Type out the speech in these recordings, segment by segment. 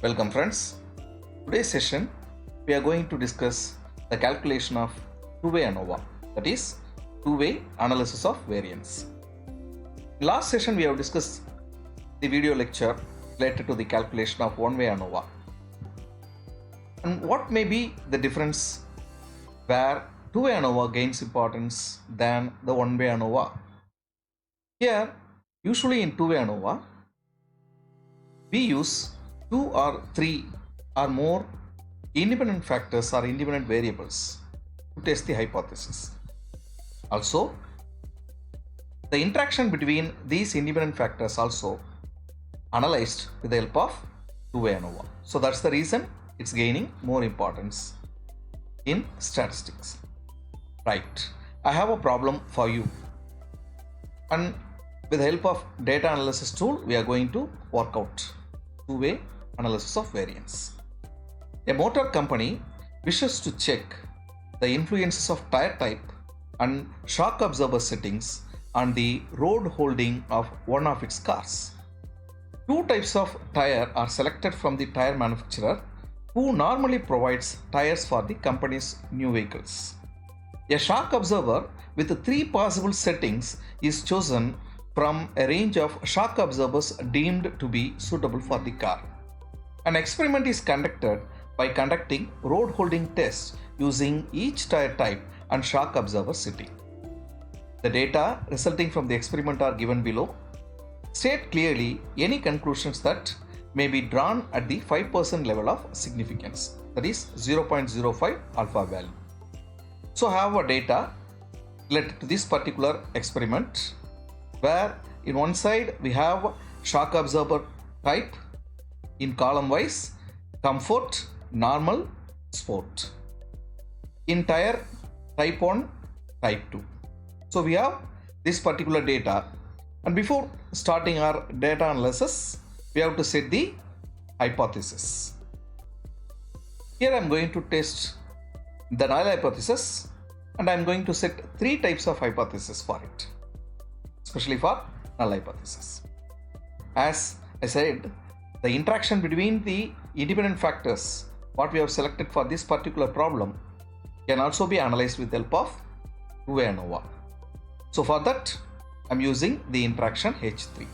Welcome friends. Today's session we are going to discuss the calculation of two-way ANOVA, that is two-way analysis of variance. In last session we have discussed the video lecture related to the calculation of one-way ANOVA and what may be the difference where two-way ANOVA gains importance than the one-way ANOVA. Here usually in two-way ANOVA we use two or three or more independent factors or independent variables to test the hypothesis. Also, the interaction between these independent factors also analyzed with the help of two-way ANOVA. So that's the reason it's gaining more importance in statistics. Right, I have a problem for you, and with the help of data analysis tool we are going to work out two-way analysis of variance. A motor company wishes to check the influences of tire type and shock absorber settings on the road holding of one of its cars. Two types of tire are selected from the tire manufacturer who normally provides tires for the company's new vehicles. A shock absorber with three possible settings is chosen from a range of shock absorbers deemed to be suitable for the car. An experiment is conducted by conducting road holding tests using each tire type and shock absorber setting. The data resulting from the experiment are given below. State clearly any conclusions that may be drawn at the 5% level of significance, that is 0.05 alpha value. So I have a data related to this particular experiment where in one side we have shock absorber type in column wise comfort, normal, sport. In tire type 1, type 2. So we have this particular data, and before starting our data analysis we have to set the hypothesis. Here I am going to test the null hypothesis and I am going to set three types of hypothesis for it, especially for null hypothesis. As I said, the interaction between the independent factors what we have selected for this particular problem can also be analyzed with the help of two-way ANOVA. So for that I am using the interaction H3.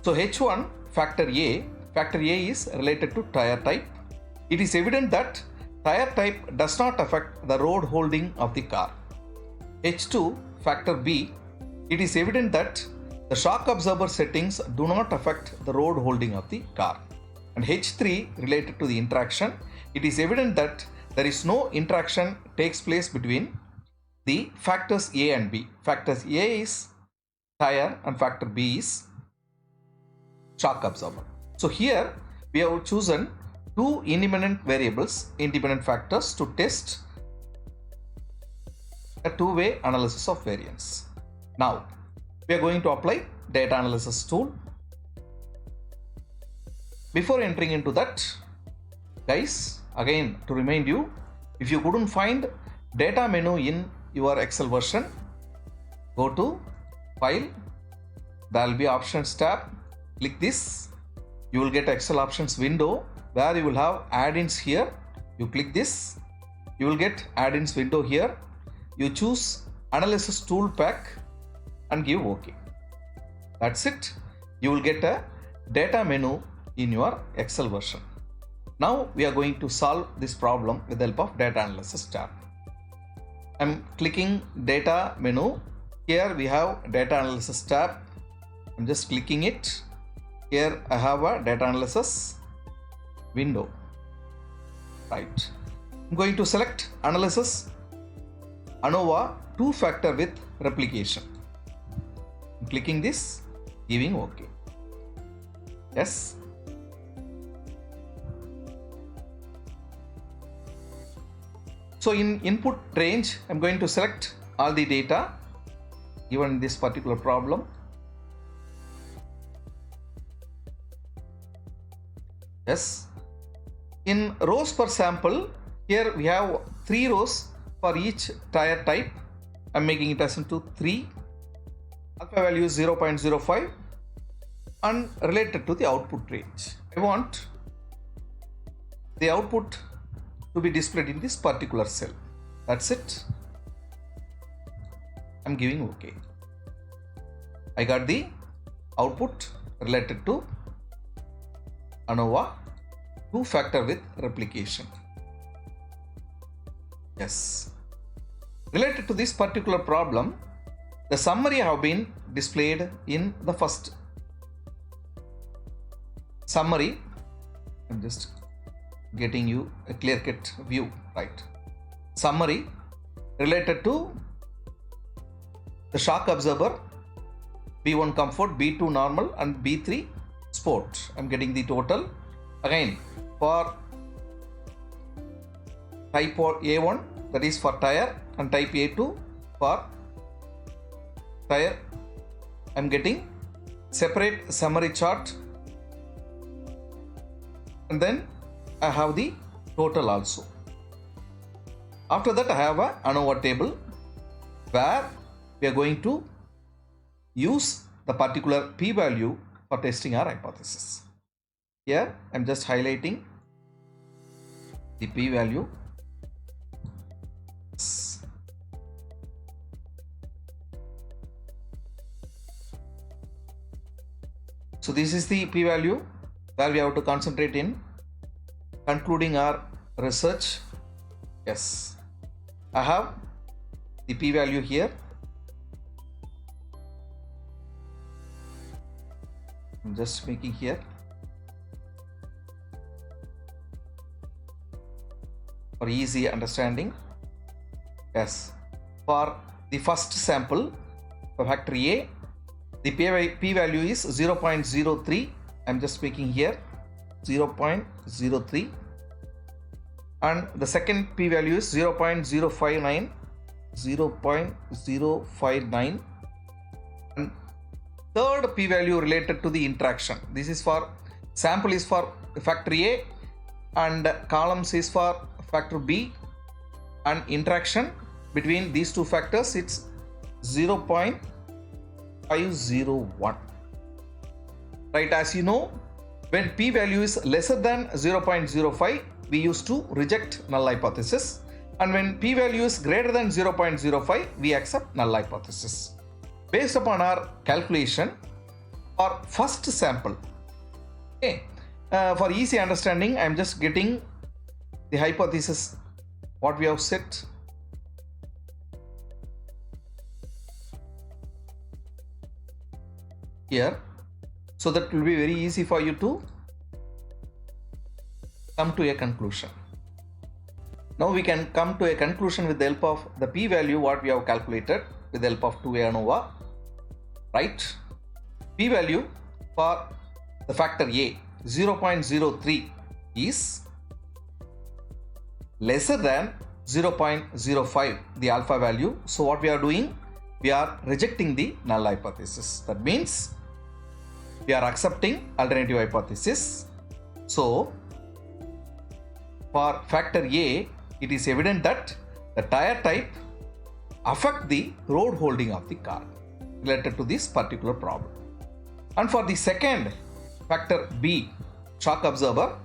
So H1 factor A is related to tire type. It is evident that tire type does not affect the road holding of the car. H2 factor B, it is evident that the shock absorber settings do not affect the road holding of the car. And H3 related to the interaction, it is evident that there is no interaction takes place between the factors A and B. Factors A is tire and factor B is shock absorber. So here we have chosen two independent variables, independent factors to test a two-way analysis of variance. Now we are going to apply data analysis tool. Before entering into that, guys, again to remind you, if you couldn't find data menu in your Excel version, go to file, there will be options tab, click this, you will get Excel options window where you will have add-ins here. You click this, you will get add-ins window here. You choose analysis tool pack and give OK. That's it. You will get a data menu in your Excel version. Now we are going to solve this problem with the help of data analysis tab. I am clicking data menu. Here we have data analysis tab. I am just clicking it. Here I have a data analysis window. Right. I am going to select analysis ANOVA two-factor with replication. I'm clicking this, giving OK. Yes. So in input range, I'm going to select all the data given in this particular problem. Yes. In rows per sample, here we have 3 rows for each tire type. I'm making it as into 3. Alpha value is 0.05 and related to the output range. I want the output to be displayed in this particular cell. That's it. I'm giving OK. I got the output related to ANOVA 2-factor with replication. Yes. Related to this particular problem, the summary have been displayed in the first summary. I'm just getting you a clear-cut view, right? Summary related to the shock absorber, B1 comfort, B2 normal and B3 sport. I'm getting the total. Again, for type A1, that is for tire, and type A2 for tire, I'm getting separate summary chart, and then I have the total also. After that, I have a ANOVA table where we are going to use the particular p-value for testing our hypothesis. Here I am just highlighting the p-value. So this is the p-value where we have to concentrate in concluding our research. Yes, I have the p-value here. I'm just making here for easy understanding. Yes, for the first sample for factor A, the p-value is 0.03. I'm just making here 0.03, and the second p-value is 0.059, and third p-value related to the interaction. This is for sample is for factor A and columns is for factor B, and interaction between these two factors it's 0.501. Right, as you know, when p-value is lesser than 0.05, we used to reject null hypothesis, and when p-value is greater than 0.05, we accept null hypothesis. Based upon our calculation for first sample, okay, for easy understanding, I am just getting the hypothesis what we have set. Here, so that will be very easy for you to come to a conclusion. Now we can come to a conclusion with the help of the p-value what we have calculated with the help of 2A ANOVA. Right, p-value for the factor A 0.03 is lesser than 0.05, the alpha value. So what we are doing, we are rejecting the null hypothesis. That means we are accepting alternative hypothesis. So for factor A, it is evident that the tire type affect the road holding of the car related to this particular problem. And for the second factor B, shock absorber,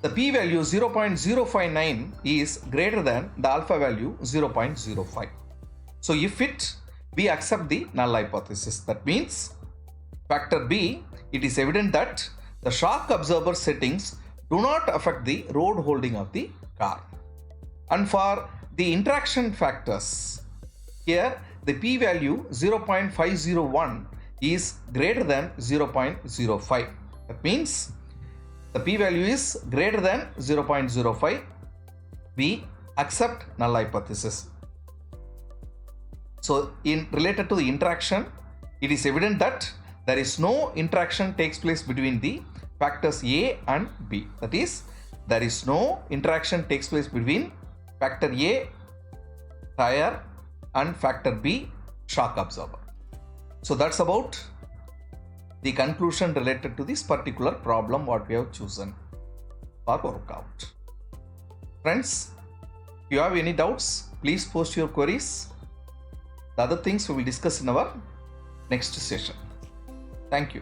the p-value 0.059 is greater than the alpha value 0.05. So if we accept the null hypothesis, that means factor B, it is evident that the shock absorber settings do not affect the road holding of the car. And for the interaction factors, here the p-value 0.501 is greater than 0.05. That means the p-value is greater than 0.05. We accept null hypothesis. So in related to the interaction, it is evident that there is no interaction takes place between the factors A and B. That is, there is no interaction takes place between factor A, tire, and factor B, shock absorber. So that's about the conclusion related to this particular problem what we have chosen for workout. Friends, if you have any doubts, please post your queries. The other things we will discuss in our next session. Thank you.